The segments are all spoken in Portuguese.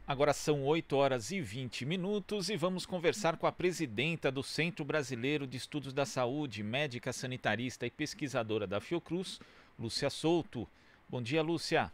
Agora são 8 horas e 20 minutos e vamos conversar com a presidenta do Centro Brasileiro de Estudos da Saúde, médica sanitarista e pesquisadora da Fiocruz, Lúcia Souto. Bom dia, Lúcia.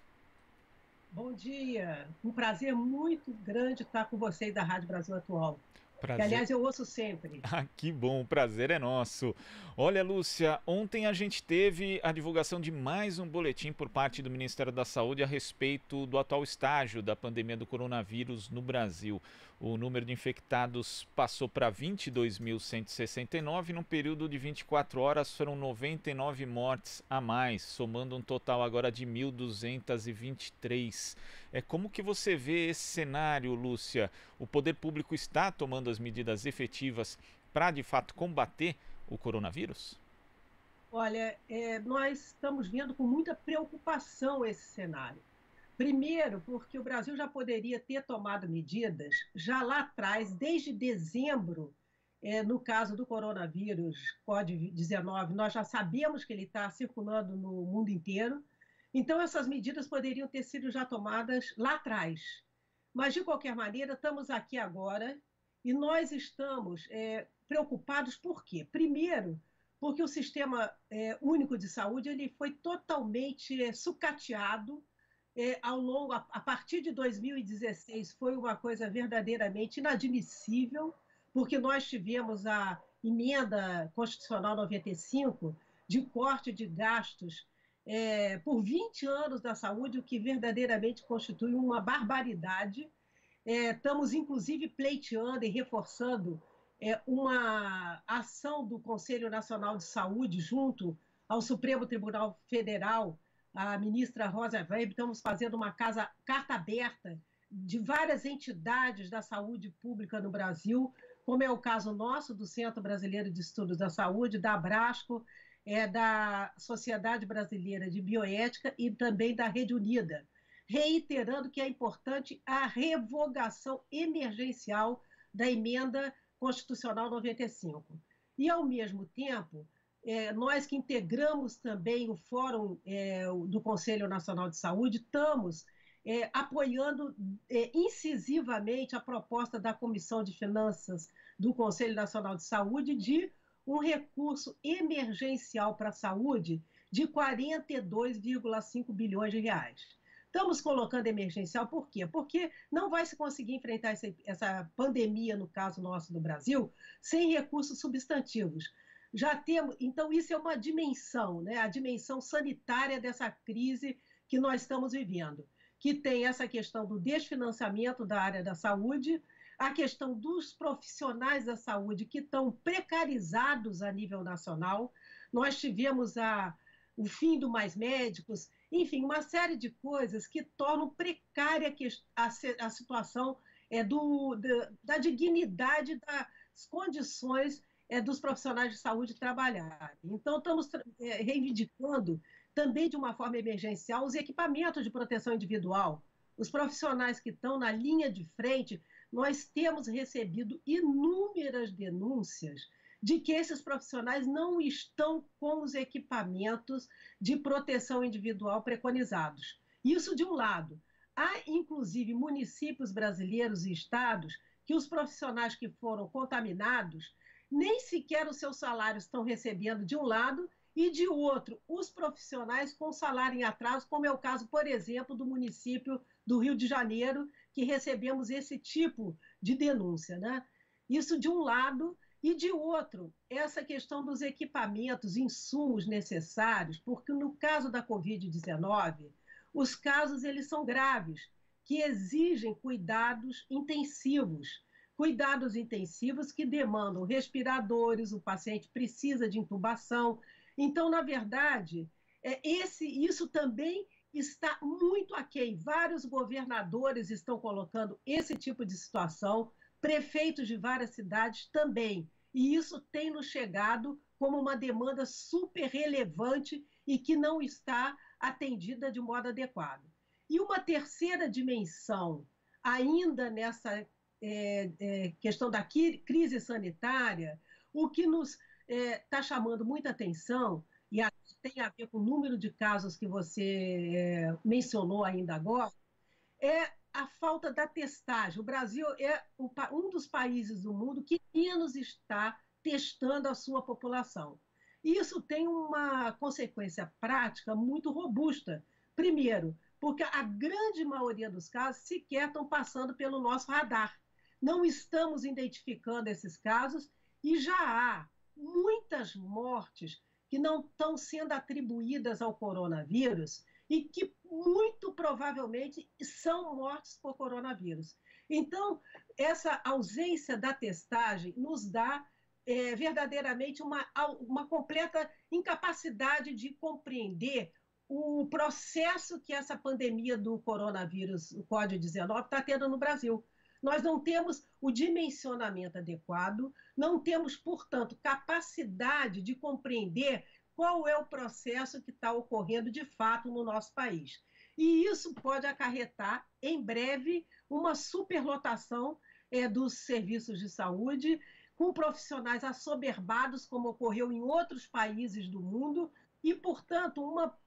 Bom dia, um prazer muito grande estar com vocês da Rádio Brasil Atual, que Prazer. aliás eu ouço sempre. Ah, que bom, o prazer é nosso. Olha, Lúcia, ontem a gente teve a divulgação de mais um boletim por parte do Ministério da Saúde a respeito do atual estágio da pandemia do coronavírus no Brasil. O número de infectados passou para 22.169 e no período de 24 horas foram 99 mortes a mais, somando um total agora de 1.223. Como que você vê esse cenário, Lúcia? O poder público está tomando as medidas efetivas para, de fato, combater o coronavírus? Olha, nós estamos vendo com muita preocupação esse cenário. Primeiro, porque o Brasil já poderia ter tomado medidas já lá atrás, desde dezembro, no caso do coronavírus, Covid-19, nós já sabemos que ele está circulando no mundo inteiro, então essas medidas poderiam ter sido já tomadas lá atrás. Mas, de qualquer maneira, estamos aqui agora e nós estamos preocupados por quê? Primeiro, porque o Sistema Único de Saúde ele foi totalmente sucateado a partir de 2016 foi uma coisa verdadeiramente inadmissível, porque nós tivemos a emenda constitucional 95 de corte de gastos por 20 anos da saúde, o que verdadeiramente constitui uma barbaridade. Estamos, inclusive, pleiteando e reforçando uma ação do Conselho Nacional de Saúde junto ao Supremo Tribunal Federal, a ministra Rosa Weber, estamos fazendo uma carta aberta de várias entidades da saúde pública no Brasil, como é o caso nosso, do Centro Brasileiro de Estudos da Saúde, da Abrasco, da Sociedade Brasileira de Bioética e também da Rede Unida, reiterando que é importante a revogação emergencial da emenda constitucional 95. E, ao mesmo tempo, nós que integramos também o Fórum do Conselho Nacional de Saúde, estamos apoiando incisivamente a proposta da Comissão de Finanças do Conselho Nacional de Saúde de um recurso emergencial para a saúde de 42,5 bilhões de reais. Estamos colocando emergencial por quê? Porque não vai se conseguir enfrentar essa pandemia, no caso nosso do Brasil, sem recursos substantivos. Já temos, então isso é uma dimensão, né? A dimensão sanitária dessa crise que nós estamos vivendo, que tem essa questão do desfinanciamento da área da saúde, a questão dos profissionais da saúde que estão precarizados a nível nacional. Nós tivemos o fim do Mais Médicos, enfim, uma série de coisas que tornam precária a situação da dignidade das condições dos profissionais de saúde trabalharem. Então, estamos reivindicando também de uma forma emergencial os equipamentos de proteção individual. Os profissionais que estão na linha de frente, nós temos recebido inúmeras denúncias de que esses profissionais não estão com os equipamentos de proteção individual preconizados. Isso de um lado. Há, inclusive, municípios brasileiros e estados que os profissionais que foram contaminados nem sequer os seus salários estão recebendo de um lado e de outro, os profissionais com salário em atraso, como é o caso, por exemplo, do município do Rio de Janeiro, que recebemos esse tipo de denúncia, né? Isso de um lado, e de outro, essa questão dos equipamentos, insumos necessários, porque no caso da Covid-19, os casos eles são graves, que exigem cuidados intensivos que demandam respiradores, o paciente precisa de intubação. Então, na verdade, isso também está muito aquém. Vários governadores estão colocando esse tipo de situação, prefeitos de várias cidades também. E isso tem nos chegado como uma demanda super relevante e que não está atendida de modo adequado. E uma terceira dimensão, ainda nessa questão da crise sanitária, o que nos está chamando muita atenção, e tem a ver com o número de casos que você mencionou ainda agora, é a falta da testagem. O Brasil é um dos países do mundo que menos está testando a sua população. E isso tem uma consequência prática muito robusta. Primeiro, porque a grande maioria dos casos sequer estão passando pelo nosso radar. Não estamos identificando esses casos e já há muitas mortes que não estão sendo atribuídas ao coronavírus e que muito provavelmente são mortes por coronavírus. Então, essa ausência da testagem nos dá verdadeiramente uma completa incapacidade de compreender o processo que essa pandemia do coronavírus, o Covid-19, está tendo no Brasil. Nós não temos o dimensionamento adequado, não temos, portanto, capacidade de compreender qual é o processo que está ocorrendo de fato no nosso país. E isso pode acarretar, em breve, uma superlotação dos serviços de saúde, com profissionais assoberbados, como ocorreu em outros países do mundo, e, portanto, uma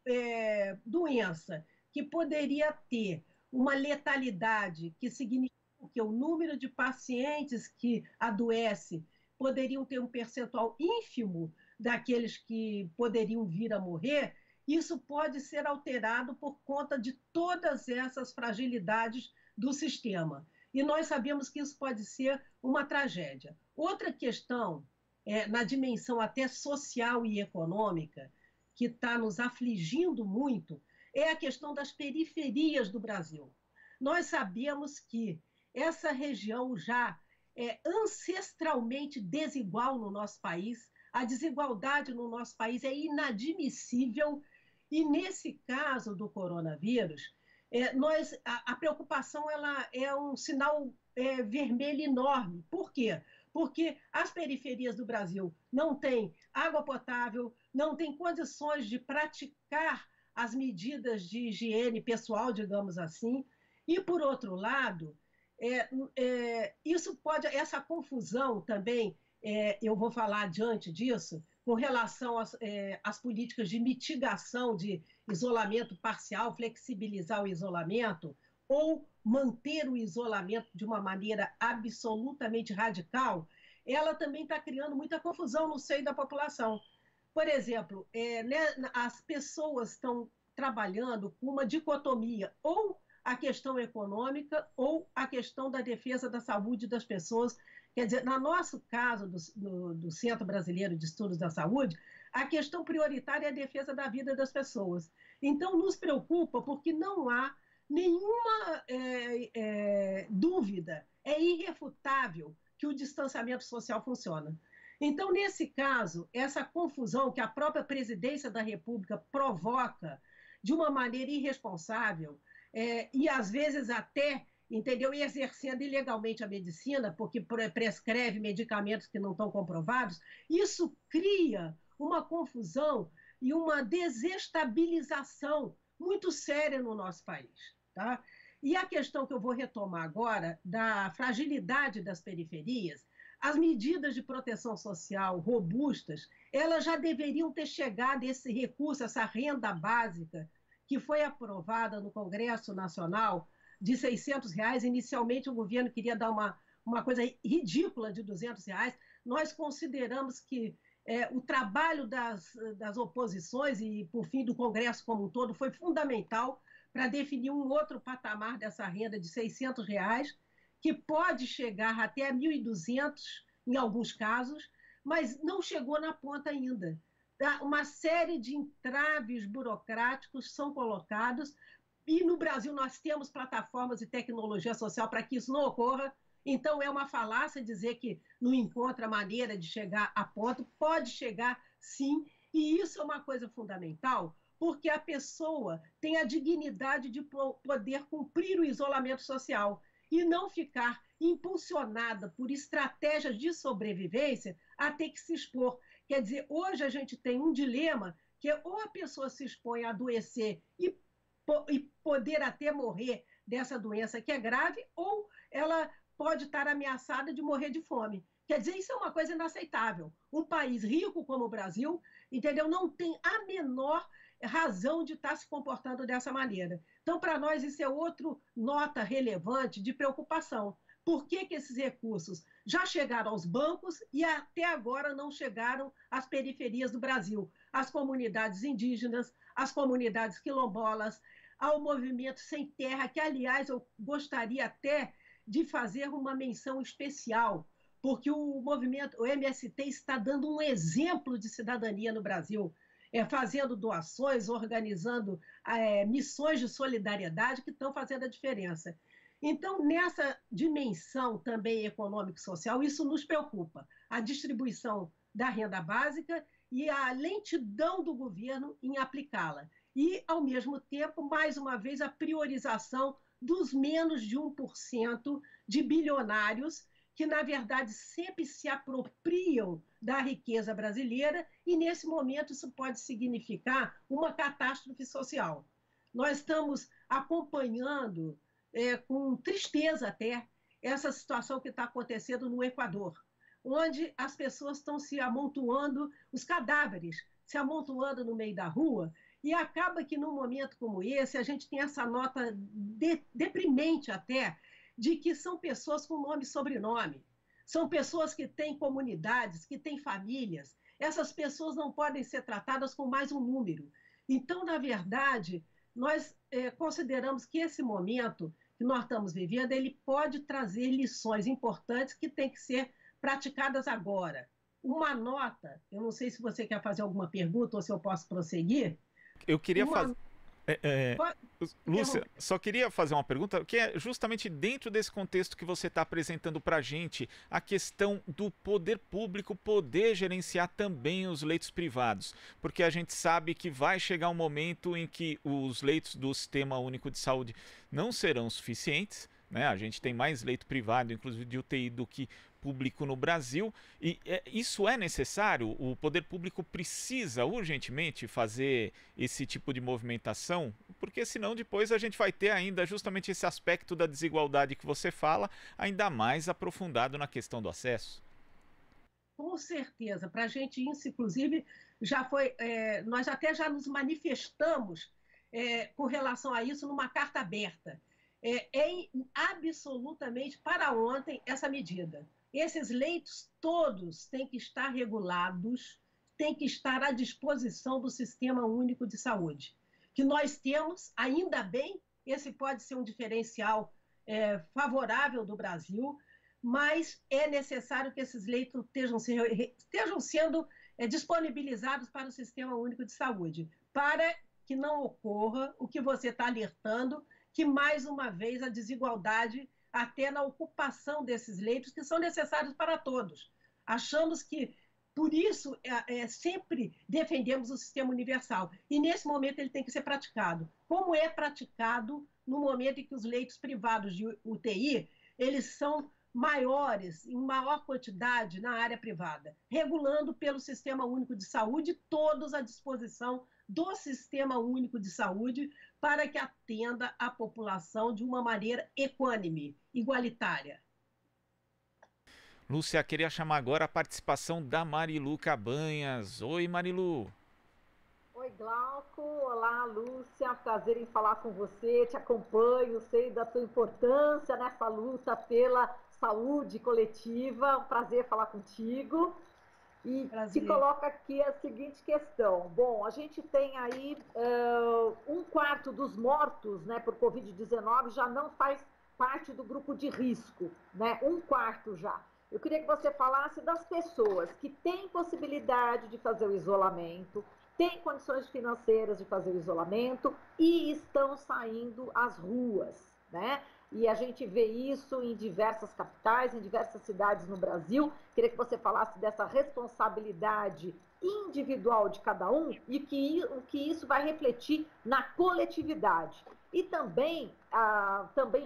doença que poderia ter uma letalidade que significa que o número de pacientes que adoecem poderiam ter um percentual ínfimo daqueles que poderiam vir a morrer, isso pode ser alterado por conta de todas essas fragilidades do sistema. E nós sabemos que isso pode ser uma tragédia. Outra questão, na dimensão até social e econômica, que está nos afligindo muito, é a questão das periferias do Brasil. Nós sabemos que essa região já é ancestralmente desigual no nosso país, a desigualdade no nosso país é inadmissível, e nesse caso do coronavírus, a preocupação ela é um sinal vermelho enorme. Por quê? Porque as periferias do Brasil não têm água potável, não têm condições de praticar as medidas de higiene pessoal, digamos assim, e, por outro lado, essa confusão também, eu vou falar diante disso, com relação às políticas de mitigação de isolamento parcial, flexibilizar o isolamento, ou manter o isolamento de uma maneira absolutamente radical, ela também está criando muita confusão no seio da população. Por exemplo, as pessoas estão trabalhando com uma dicotomia, ou a questão econômica ou a questão da defesa da saúde das pessoas. Quer dizer, no nosso caso, do Centro Brasileiro de Estudos da Saúde, a questão prioritária é a defesa da vida das pessoas. Então, nos preocupa porque não há nenhuma dúvida, é irrefutável que o distanciamento social funciona. Então, nesse caso, essa confusão que a própria presidência da República provoca de uma maneira irresponsável, e às vezes até, entendeu, exercendo ilegalmente a medicina, porque prescreve medicamentos que não estão comprovados, isso cria uma confusão e uma desestabilização muito séria no nosso país. Tá? E a questão que eu vou retomar agora, da fragilidade das periferias, as medidas de proteção social robustas, elas já deveriam ter chegado a esse recurso, essa renda básica, que foi aprovada no Congresso Nacional, de R$ 600. Inicialmente, o governo queria dar uma coisa ridícula de R$ 200. Nós consideramos que o trabalho das oposições e, por fim, do Congresso como um todo, foi fundamental para definir um outro patamar dessa renda de R$ 600, que pode chegar até a 1.200 em alguns casos, mas não chegou na ponta ainda. Uma série de entraves burocráticos são colocados, e no Brasil nós temos plataformas e tecnologia social para que isso não ocorra. Então é uma falácia dizer que não encontra maneira de chegar a ponto. Pode chegar, sim, e isso é uma coisa fundamental, porque a pessoa tem a dignidade de poder cumprir o isolamento social e não ficar impulsionada por estratégias de sobrevivência a ter que se expor. Quer dizer, hoje a gente tem um dilema que é ou a pessoa se expõe a adoecer e poder até morrer dessa doença que é grave, ou ela pode estar ameaçada de morrer de fome. Quer dizer, isso é uma coisa inaceitável. Um país rico como o Brasil, entendeu, não tem a menor razão de estar se comportando dessa maneira. Então, para nós, isso é outra nota relevante de preocupação. Por que esses recursos já chegaram aos bancos e até agora não chegaram às periferias do Brasil, às comunidades indígenas, às comunidades quilombolas, ao movimento sem terra, que, aliás, eu gostaria até de fazer uma menção especial, porque o movimento, o MST, está dando um exemplo de cidadania no Brasil, fazendo doações, organizando missões de solidariedade que estão fazendo a diferença. Então, nessa dimensão também econômico-social, isso nos preocupa. A distribuição da renda básica e a lentidão do governo em aplicá-la. E, ao mesmo tempo, mais uma vez, a priorização dos menos de 1% de bilionários que, na verdade, sempre se apropriam da riqueza brasileira e, nesse momento, isso pode significar uma catástrofe social. Nós estamos acompanhando, com tristeza até, essa situação que está acontecendo no Equador, onde as pessoas estão se amontoando, os cadáveres se amontoando no meio da rua, e acaba que, num momento como esse, a gente tem essa nota deprimente até, de que são pessoas com nome e sobrenome, são pessoas que têm comunidades, que têm famílias. Essas pessoas não podem ser tratadas com mais um número. Então, na verdade, nós consideramos que esse momento que nós estamos vivendo, ele pode trazer lições importantes que têm que ser praticadas agora. Uma nota, eu não sei se você quer fazer alguma pergunta ou se eu posso prosseguir. Eu queria fazer... Lúcia, só queria fazer uma pergunta, que é justamente dentro desse contexto que você está apresentando para a gente, a questão do poder público poder gerenciar também os leitos privados, porque a gente sabe que vai chegar um momento em que os leitos do Sistema Único de Saúde não serão suficientes, né? A gente tem mais leito privado, inclusive de UTI, do que público no Brasil, e isso é necessário? O poder público precisa urgentemente fazer esse tipo de movimentação, porque senão depois a gente vai ter ainda justamente esse aspecto da desigualdade que você fala, ainda mais aprofundado na questão do acesso. Com certeza, para a gente isso, inclusive, já foi, nós até já nos manifestamos com relação a isso numa carta aberta. É absolutamente para ontem essa medida. Esses leitos todos têm que estar regulados, têm que estar à disposição do Sistema Único de Saúde, que nós temos, ainda bem, esse pode ser um diferencial favorável do Brasil, mas é necessário que esses leitos estejam sendo disponibilizados para o Sistema Único de Saúde, para que não ocorra o que você está alertando, que, mais uma vez, a desigualdade até na ocupação desses leitos, que são necessários para todos. Achamos que, por isso, sempre defendemos o sistema universal. E, nesse momento, ele tem que ser praticado. Como é praticado no momento em que os leitos privados de UTI, eles são maiores, em maior quantidade na área privada, regulando pelo Sistema Único de Saúde, todos à disposição do Sistema Único de Saúde, para que atenda a população de uma maneira equânime, igualitária. Lúcia, queria chamar agora a participação da Marilu Cabanhas. Oi, Marilu. Oi, Glauco. Olá, Lúcia. Prazer em falar com você. Te acompanho, sei da tua importância nessa luta pela saúde coletiva. Prazer falar contigo. E se coloca aqui a seguinte questão. Bom, a gente tem aí 1/4 dos mortos, né, por Covid-19 já não faz parte do grupo de risco, né? 1/4 já. Eu queria que você falasse das pessoas que têm possibilidade de fazer o isolamento, têm condições financeiras de fazer o isolamento e estão saindo às ruas, né? E a gente vê isso em diversas capitais, em diversas cidades no Brasil. Queria que você falasse dessa responsabilidade individual de cada um e o que isso vai refletir na coletividade. E também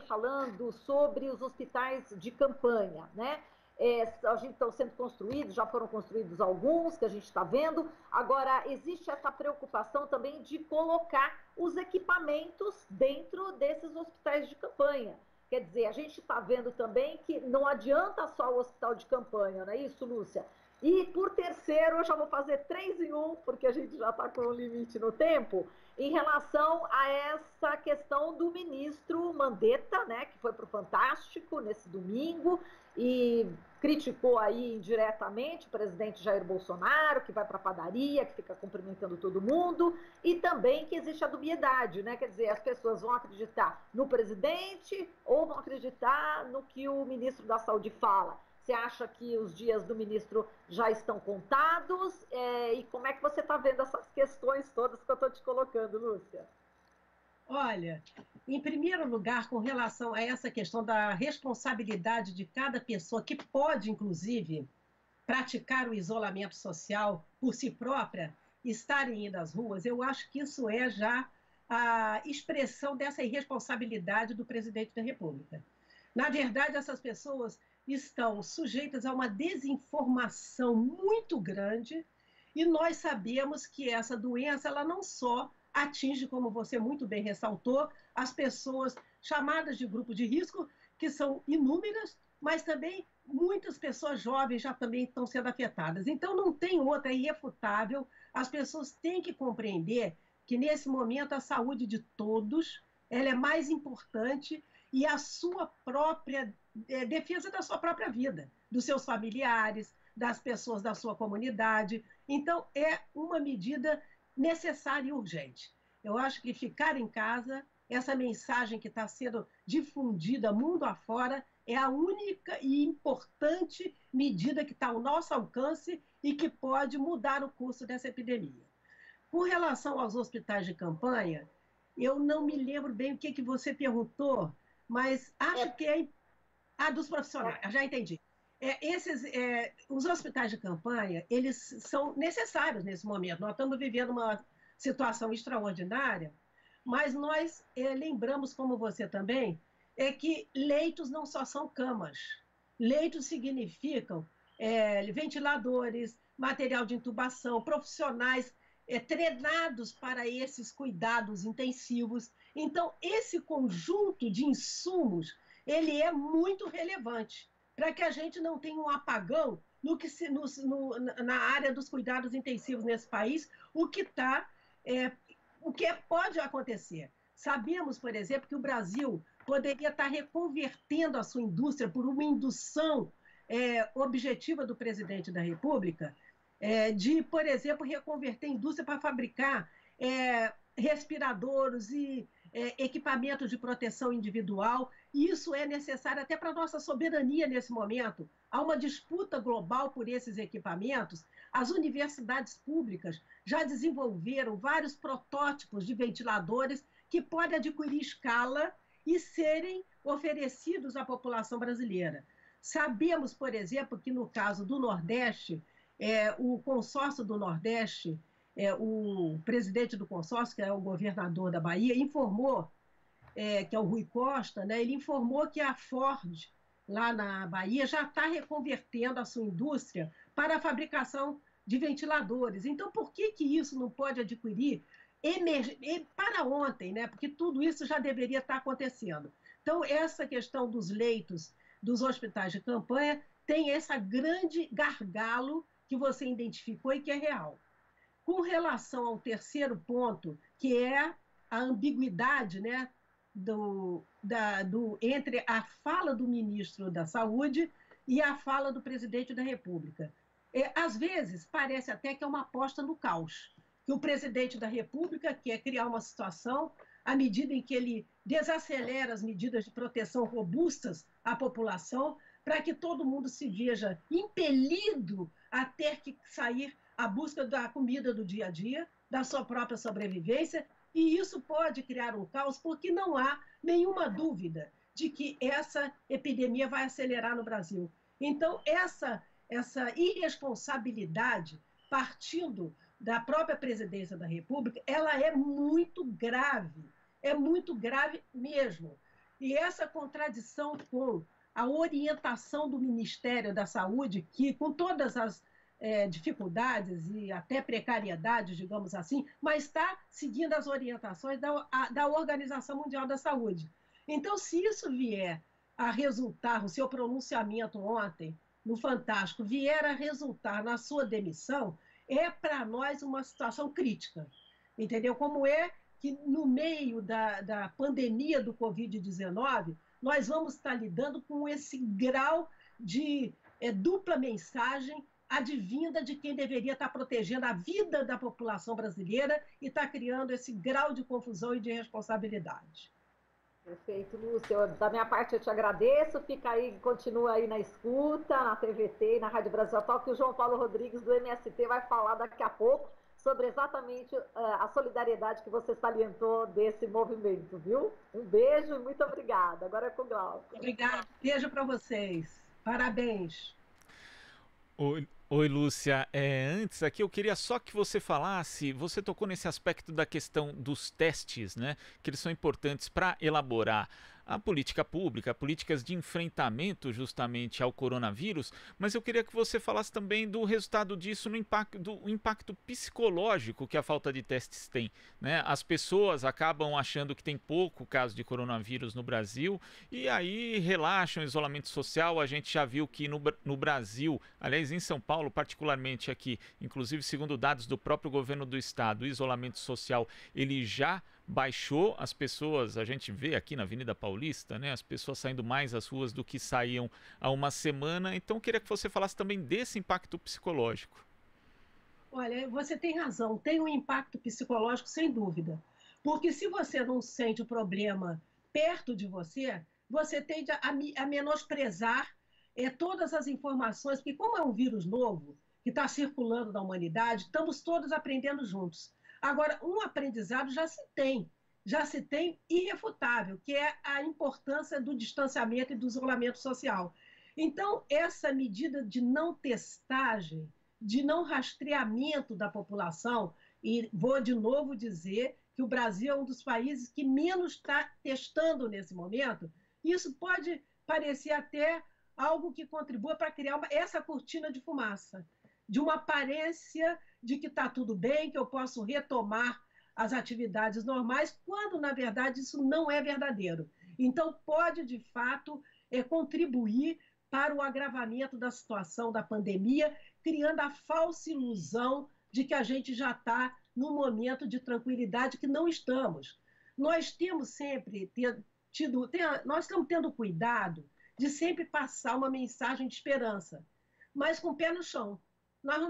falando sobre os hospitais de campanha, né? A gente estão sendo construídos, já foram construídos alguns que a gente está vendo. Agora, existe essa preocupação também de colocar os equipamentos dentro desses hospitais de campanha. Quer dizer, a gente está vendo também que não adianta só o hospital de campanha, não é isso, Lúcia? E por terceiro, eu já vou fazer 3 em 1, porque a gente já está com um limite no tempo, em relação a essa questão do ministro Mandetta, né, que foi para o Fantástico nesse domingo e criticou aí indiretamente o presidente Jair Bolsonaro, que vai para a padaria, que fica cumprimentando todo mundo, e também que existe a dubiedade, né? Quer dizer, as pessoas vão acreditar no presidente ou vão acreditar no que o ministro da Saúde fala. Você acha que os dias do ministro já estão contados? E como é que você está vendo essas questões todas que eu estou te colocando, Lúcia? Olha, em primeiro lugar, com relação a essa questão da responsabilidade de cada pessoa, que pode, inclusive, praticar o isolamento social por si própria, estarem indo às ruas, eu acho que isso é já a expressão dessa irresponsabilidade do presidente da República. Na verdade, essas pessoas estão sujeitas a uma desinformação muito grande e nós sabemos que essa doença ela não só atinge, como você muito bem ressaltou, as pessoas chamadas de grupo de risco, que são inúmeras, mas também muitas pessoas jovens já também estão sendo afetadas. Então, não tem outra, é irrefutável. As pessoas têm que compreender que, nesse momento, a saúde de todos ela é mais importante e a sua própria defesa da sua própria vida, dos seus familiares, das pessoas da sua comunidade. Então, é uma medida necessária e urgente. Eu acho que ficar em casa, essa mensagem que está sendo difundida mundo afora, é a única e importante medida que está ao nosso alcance e que pode mudar o curso dessa epidemia. Com relação aos hospitais de campanha, eu não me lembro bem o que você perguntou, mas acho que é dos profissionais, já entendi. Os hospitais de campanha, eles são necessários nesse momento. Nós estamos vivendo uma situação extraordinária, mas nós lembramos, como você também, que leitos não só são camas. Leitos significam ventiladores, material de intubação, profissionais treinados para esses cuidados intensivos. Então, esse conjunto de insumos, ele é muito relevante para que a gente não tenha um apagão na área dos cuidados intensivos nesse país, o que pode acontecer. Sabemos, por exemplo, que o Brasil poderia estar reconvertendo a sua indústria por uma indução objetiva do presidente da República, de, por exemplo, reconverter a indústria para fabricar respiradores e equipamentos de proteção individual. Isso é necessário até para a nossa soberania nesse momento. Há uma disputa global por esses equipamentos. As universidades públicas já desenvolveram vários protótipos de ventiladores que podem adquirir escala e serem oferecidos à população brasileira. Sabemos, por exemplo, que no caso do Nordeste, o consórcio do Nordeste, o presidente do consórcio, que é o governador da Bahia, informou, que é o Rui Costa, né, ele informou que a Ford, lá na Bahia, já está reconvertendo a sua indústria para a fabricação de ventiladores. Então, por que isso não pode adquirir para ontem, né? Porque tudo isso já deveria estar acontecendo. Então, essa questão dos leitos dos hospitais de campanha tem esse grande gargalo que você identificou e que é real. Com relação ao terceiro ponto, que é a ambiguidade, né, entre a fala do ministro da Saúde e a fala do presidente da República. Às vezes, parece até que é uma aposta no caos, que o presidente da República quer criar uma situação à medida em que ele desacelera as medidas de proteção robustas à população, para que todo mundo se veja impelido a ter que sair à busca da comida do dia a dia, da sua própria sobrevivência, e isso pode criar um caos, porque não há nenhuma dúvida de que essa epidemia vai acelerar no Brasil. Então, essa irresponsabilidade, partindo da própria presidência da República, ela é muito grave mesmo. E essa contradição com a orientação do Ministério da Saúde, que com todas as dificuldades e até precariedades, digamos assim, mas está seguindo as orientações da Organização Mundial da Saúde. Então, se isso vier a resultar, o seu pronunciamento ontem, no Fantástico vier a resultar na sua demissão, é para nós uma situação crítica, entendeu? Como é que no meio da pandemia do Covid-19, nós vamos estar lidando com esse grau de dupla mensagem advinda de quem deveria estar protegendo a vida da população brasileira e está criando esse grau de confusão e de responsabilidade. Perfeito, Lúcia. Da minha parte, eu te agradeço. Fica aí, continua aí na escuta, na TVT e na Rádio Brasil Atual, que o João Paulo Rodrigues, do MST, vai falar daqui a pouco sobre exatamente a solidariedade que você salientou desse movimento, viu? Um beijo e muito obrigada. Agora é com o Glauco. Obrigada. Beijo para vocês. Parabéns. Oi, Lúcia. Antes aqui eu queria só que você falasse, você tocou nesse aspecto da questão dos testes, né? Que eles são importantes para elaborar a política pública, políticas de enfrentamento justamente ao coronavírus, mas eu queria que você falasse também do resultado disso no impacto psicológico que a falta de testes tem, né? As pessoas acabam achando que tem pouco caso de coronavírus no Brasil e aí relaxam o isolamento social. A gente já viu que no Brasil, aliás em São Paulo particularmente aqui, inclusive segundo dados do próprio governo do estado, o isolamento social ele já baixou. As pessoas, a gente vê aqui na Avenida Paulista, né, as pessoas saindo mais às ruas do que saíam há uma semana. Então, eu queria que você falasse também desse impacto psicológico. Olha, você tem razão, tem um impacto psicológico sem dúvida. Porque se você não sente o problema perto de você, você tende a menosprezar todas as informações, porque como é um vírus novo que está circulando na humanidade, estamos todos aprendendo juntos. Agora, um aprendizado já se tem irrefutável, que é a importância do distanciamento e do isolamento social. Então, essa medida de não testagem, de não rastreamento da população, e vou de novo dizer que o Brasil é um dos países que menos está testando nesse momento, isso pode parecer até algo que contribua para criar essa cortina de fumaça, de uma aparência de que está tudo bem, que eu posso retomar as atividades normais, quando, na verdade, isso não é verdadeiro. Então, pode, de fato, contribuir para o agravamento da situação da pandemia, criando a falsa ilusão de que a gente já está num momento de tranquilidade que não estamos. Nós temos sempre nós estamos tendo cuidado de sempre passar uma mensagem de esperança, mas com o pé no chão. Nós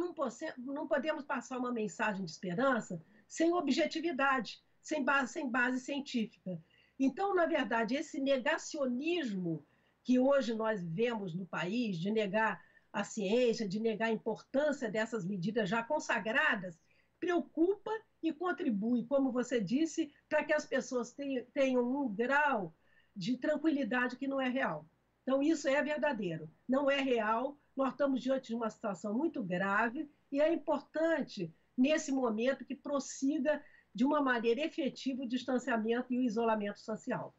não podemos passar uma mensagem de esperança sem objetividade, sem base científica. Então, na verdade, esse negacionismo que hoje nós vemos no país, de negar a ciência, de negar a importância dessas medidas já consagradas, preocupa e contribui, como você disse, para que as pessoas tenham um grau de tranquilidade que não é real. Então, isso é verdadeiro, não é real. Nós estamos diante de uma situação muito grave e é importante, nesse momento, que prossiga de uma maneira efetiva o distanciamento e o isolamento social.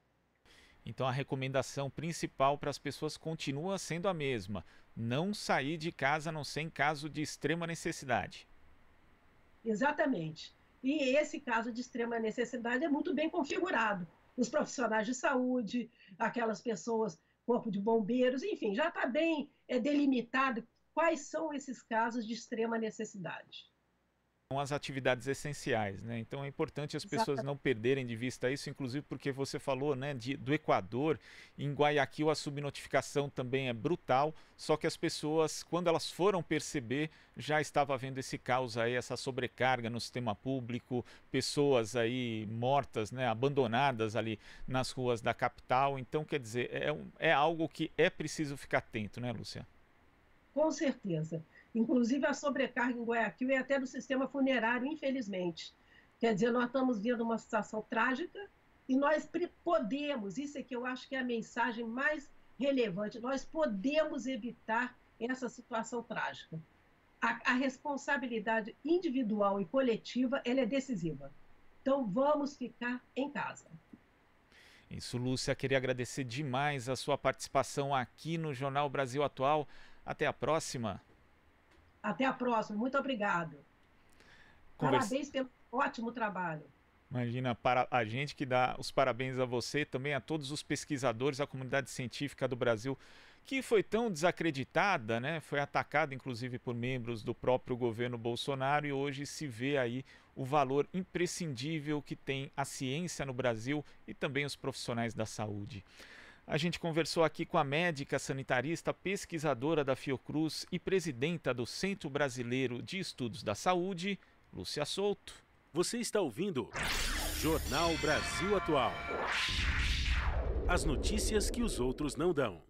Então, a recomendação principal para as pessoas continua sendo a mesma: não sair de casa a não ser em caso de extrema necessidade. Exatamente. E esse caso de extrema necessidade é muito bem configurado. Os profissionais de saúde, aquelas pessoas, corpo de bombeiros, enfim, já está bem delimitado quais são esses casos de extrema necessidade. São as atividades essenciais, né? Então é importante as pessoas não perderem de vista isso, inclusive porque você falou, né, do Equador. Em Guayaquil a subnotificação também é brutal, só que as pessoas, quando elas foram perceber, já estava havendo esse caos aí, essa sobrecarga no sistema público, pessoas aí mortas, né, abandonadas ali nas ruas da capital. Então, quer dizer, é algo que é preciso ficar atento, né, Lúcia? Com certeza. Inclusive, a sobrecarga em Guayaquil é até do sistema funerário, infelizmente. Quer dizer, nós estamos vendo uma situação trágica e nós podemos, isso é que eu acho que é a mensagem mais relevante, nós podemos evitar essa situação trágica. A responsabilidade individual e coletiva, ela é decisiva. Então, vamos ficar em casa. Isso, Lúcia, queria agradecer demais a sua participação aqui no Jornal Brasil Atual. Até a próxima. Até a próxima. Muito obrigado. Parabéns pelo ótimo trabalho. Imagina, para a gente que dá os parabéns a você, também a todos os pesquisadores, a comunidade científica do Brasil, que foi tão desacreditada, né? Foi atacada inclusive por membros do próprio governo Bolsonaro, e hoje se vê aí o valor imprescindível que tem a ciência no Brasil e também os profissionais da saúde. A gente conversou aqui com a médica sanitarista, pesquisadora da Fiocruz e presidenta do Centro Brasileiro de Estudos da Saúde, Lúcia Souto. Você está ouvindo Jornal Brasil Atual. As notícias que os outros não dão.